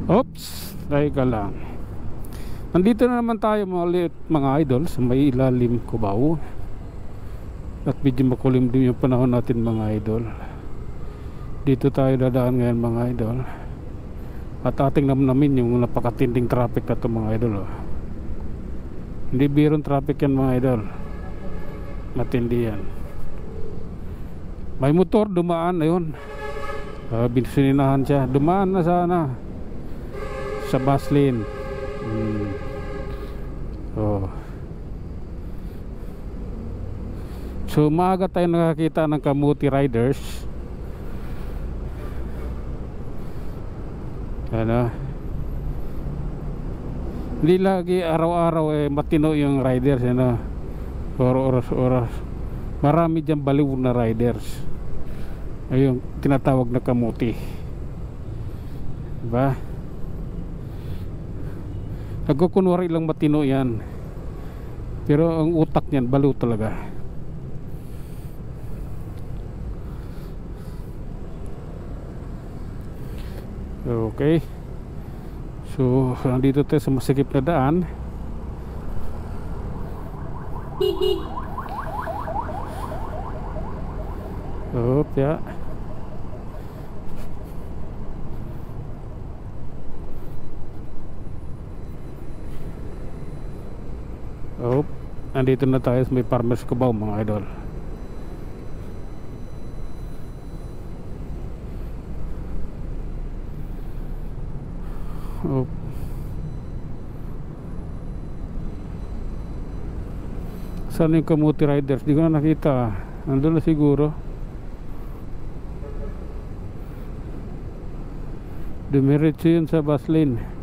Oops, teka lang. Nandito na naman tayo mga idol sa may ilalim Cubao. At medyo makulim din yung panahon natin mga idol. Dito tayo dadaan ngayon mga idol. At ating namin yung napakatinding traffic na ito mga idol Hindi birong traffic yan mga idol. Matindi yan. May motor dumaan, ayun. Binsininahan siya. Dumaan na sana sa bus lane. So maaga tayo nakakita ng kamuti riders. Ano? Hindi lagi araw-araw matino yung riders, ano? Oras. Marami dyan baliw na riders. Ayun, tinatawag na kamuti. Diba? Nagkukunwari lang matino yan. Pero ang utak niyan baliw talaga. Okay. So nandito tayo sa masikip na daan. Yeah. Nandito na tayo sa may Farmers Cubao mga idol. Saan yung kamuti riders? Di ko na nakita. Nandun na siguro. Dumiretso yun sa bus lane.